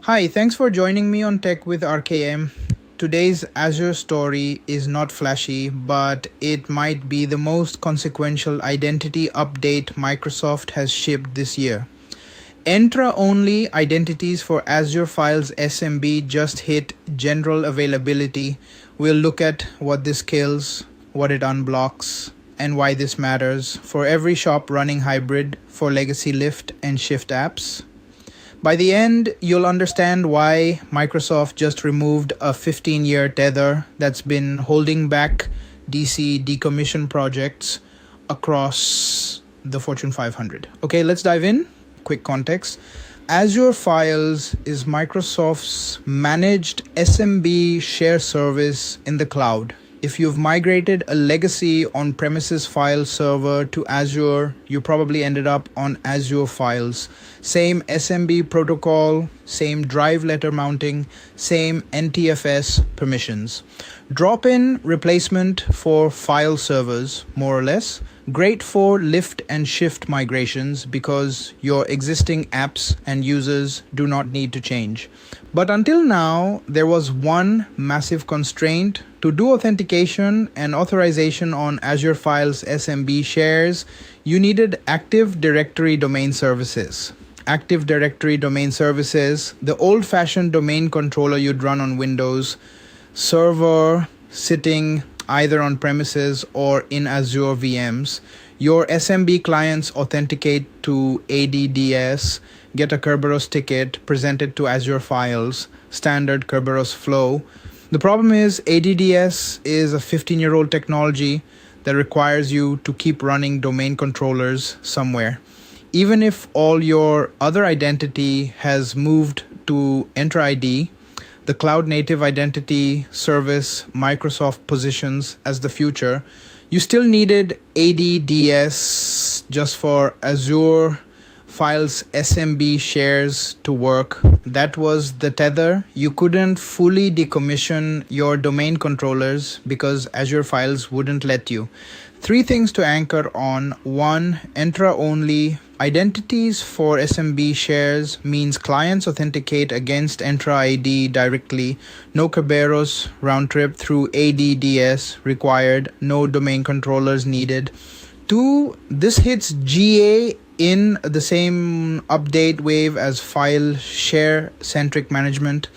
Hi, thanks for joining me on Tech with RKM. Today's Azure story is not flashy, but it might be the most consequential identity update Microsoft has shipped this year. Entra-Only identities for Azure Files SMB just hit general availability. We'll look at what this kills, what it unblocks, and why this matters for every shop running hybrid for legacy lift and shift apps. By the end, you'll understand why Microsoft just removed a 15-year tether that's been holding back DC decommission projects across the Fortune 500. Okay, let's dive in. Quick context. Azure Files is Microsoft's managed SMB share service in the cloud. If you've migrated a legacy on-premises file server to Azure, you probably ended up on Azure Files. Same SMB protocol, same drive letter mounting, same NTFS permissions. Drop-in replacement for file servers, more or less. Great for lift and shift migrations because your existing apps and users do not need to change. But until now, there was one massive constraint. To do authentication and authorization on Azure Files SMB shares, you needed Active Directory domain services. Active Directory domain services, the old-fashioned domain controller you'd run on Windows, server sitting either on premises or in Azure VMs. Your SMB clients authenticate to ADDS, get a Kerberos ticket, present it to Azure Files, standard Kerberos flow. The problem is ADDS is a 15-year-old technology that requires you to keep running domain controllers somewhere. Even if all your other identity has moved to Entra ID, the cloud-native identity service Microsoft positions as the future, you still needed ADDS just for Azure Files SMB shares to work. That was the tether. You couldn't fully decommission your domain controllers because Azure Files wouldn't let you. 3 things to anchor on. 1, Entra-Only. Identities for SMB shares means clients authenticate against Entra ID directly. No Kerberos round trip through ADDS required. No domain controllers needed. 2, this hits GA in the same update wave as File-share-centric management.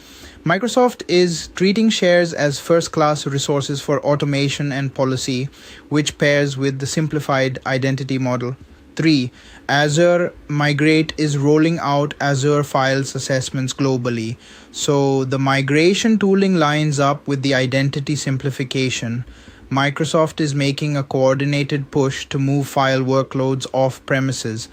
Microsoft is treating shares as first-class resources for automation and policy, which pairs with the simplified identity model. 3, Azure Migrate is rolling out Azure Files assessments globally. So the migration tooling lines up with the identity simplification. Microsoft is making a coordinated push to move file workloads off premises.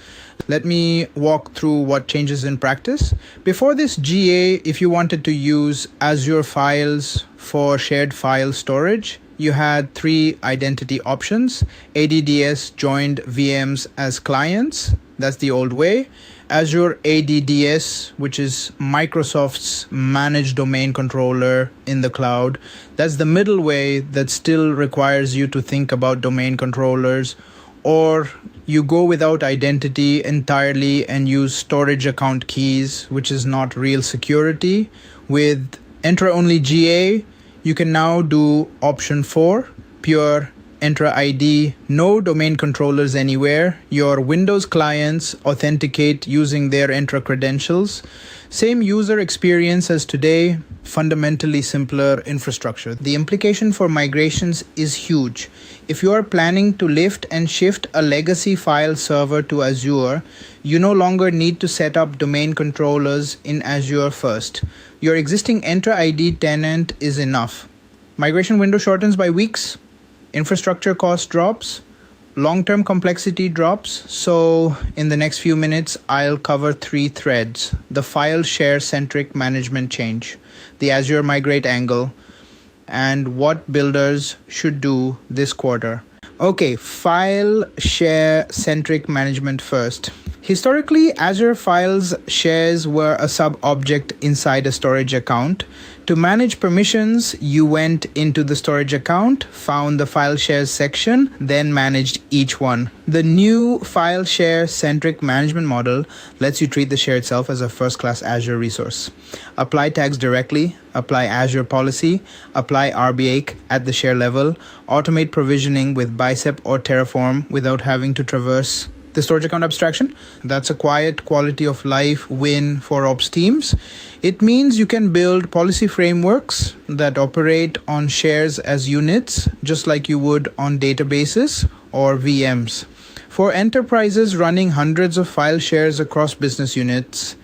Let me walk through what changes in practice. Before this GA, if you wanted to use Azure Files for shared file storage, you had 3 identity options. ADDS joined VMs as clients. That's the old way. Azure ADDS, which is Microsoft's managed domain controller in the cloud. That's the middle way that still requires you to think about domain controllers. Or you go without identity entirely and use storage account keys, which is not real security. With Entra-Only GA, you can now do option 4, pure Entra ID, no domain controllers anywhere. Your Windows clients authenticate using their Entra credentials. Same user experience as today, fundamentally simpler infrastructure. The implication for migrations is huge. If you are planning to lift and shift a legacy file server to Azure, you no longer need to set up domain controllers in Azure first. Your existing Entra ID tenant is enough. Migration window shortens by weeks. Infrastructure cost drops, long-term complexity drops. So in the next few minutes, I'll cover 3 threads: the file-share-centric management change, the Azure Migrate angle, and what builders should do this quarter. Okay, file-share-centric management first. Historically, Azure Files shares were a sub-object inside a storage account. To manage permissions, you went into the storage account, found the file shares section, then managed each one. The new file share centric management model lets you treat the share itself as a first-class Azure resource. Apply tags directly, apply Azure policy, apply RBAC at the share level, automate provisioning with Bicep or Terraform without having to traverse the storage account abstraction. That's a quiet quality of life win for ops teams. It means you can build policy frameworks that operate on shares as units, just like you would on databases or VMs. For enterprises running hundreds of file shares across business units,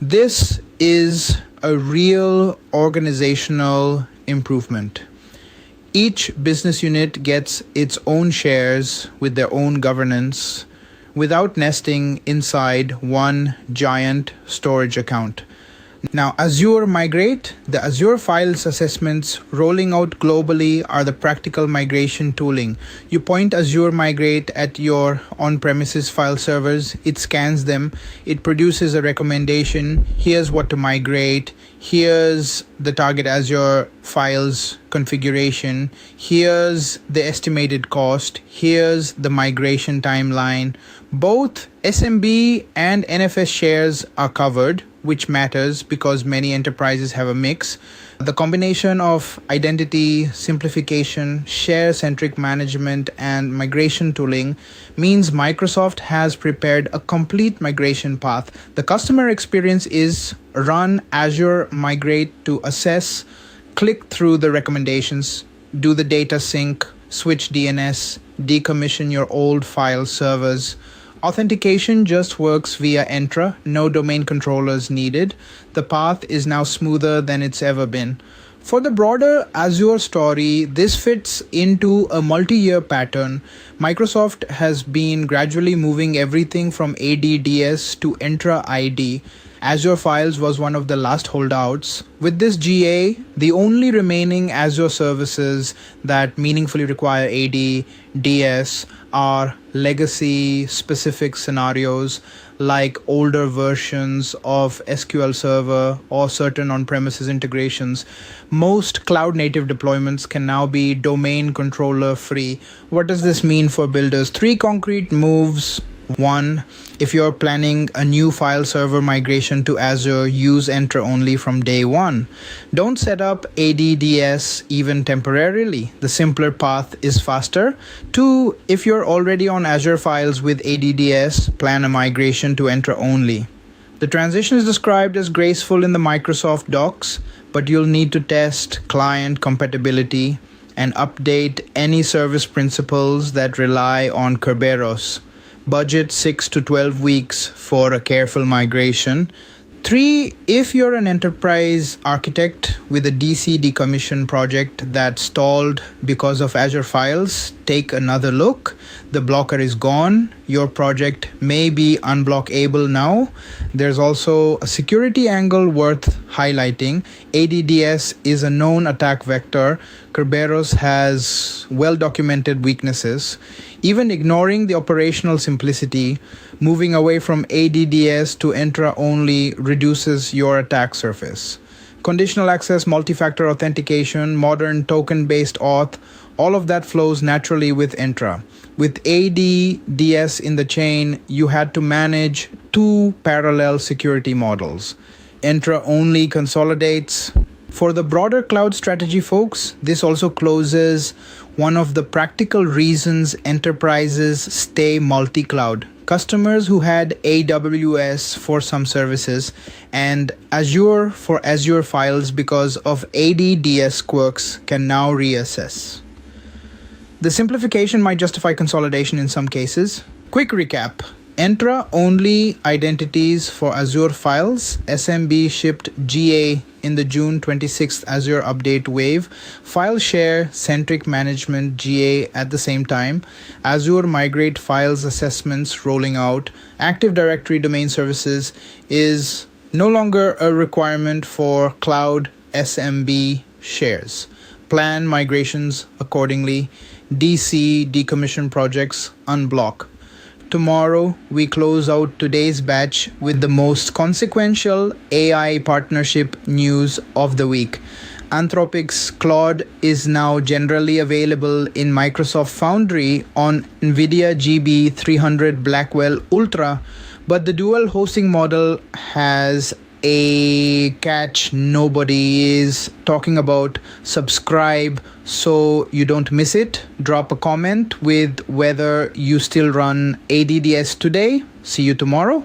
this is a real organizational improvement. Each business unit gets its own shares with their own governance, without nesting inside one giant storage account. Now, Azure Migrate, the Azure Files assessments rolling out globally are the practical migration tooling. You point Azure Migrate at your on-premises file servers, it scans them, it produces a recommendation, here's what to migrate, here's the target Azure Files configuration, here's the estimated cost, here's the migration timeline. Both SMB and NFS shares are covered, which matters because many enterprises have a mix. The combination of identity, simplification, share-centric management, and migration tooling means Microsoft has prepared a complete migration path. The customer experience is run Azure Migrate to assess, click through the recommendations, do the data sync, switch DNS, decommission your old file servers. Authentication just works via Entra, no domain controllers needed. The path is now smoother than it's ever been. For the broader Azure story, this fits into a multi-year pattern. Microsoft has been gradually moving everything from ADDS to Entra-ID. Azure Files was one of the last holdouts. With this GA, the only remaining Azure services that meaningfully require ADDS are legacy-specific scenarios like older versions of SQL Server or certain on-premises integrations. Most cloud-native deployments can now be domain controller-free. What does this mean for builders? 3 concrete moves. 1. If you're planning a new file server migration to Azure, use Entra-Only from day 1. Don't set up ADDS even temporarily. The simpler path is faster. 2. If you're already on Azure Files with ADDS, plan a migration to Entra-Only. The transition is described as graceful in the Microsoft docs, but you'll need to test client compatibility and update any service principals that rely on Kerberos. Budget 6 to 12 weeks for a careful migration. 3, if you're an enterprise architect with a DC-decommission project that stalled because of Azure Files, take another look. The blocker is gone. Your project may be unblockable now. There's also a security angle worth highlighting. ADDS is a known attack vector. Kerberos has well-documented weaknesses. Even ignoring the operational simplicity, moving away from ADDS to Entra-Only reduces your attack surface. Conditional access, multi-factor authentication, modern token-based auth, all of that flows naturally with Entra. With ADDS in the chain, you had to manage 2 parallel security models. Entra-Only consolidates. For the broader cloud strategy folks, this also closes one of the practical reasons enterprises stay multi-cloud. Customers who had AWS for some services and Azure for Azure Files because of ADDS quirks can now reassess. The simplification might justify consolidation in some cases. Quick recap. Entra-Only identities for Azure Files SMB shipped GA in the June 26th Azure update wave. File-share-centric management GA at the same time. Azure Migrate Files assessments rolling out. Active Directory domain services is no longer a requirement for cloud SMB shares. Plan migrations accordingly. DC decommission projects unblock. Tomorrow, we close out today's batch with the most consequential AI partnership news of the week. Anthropic's Claude is now generally available in Microsoft Foundry on NVIDIA GB300 Blackwell Ultra, but the dual hosting model has a catch nobody is talking about. Subscribe so you don't miss it. Drop a comment with whether you still run ADDS today. See you tomorrow.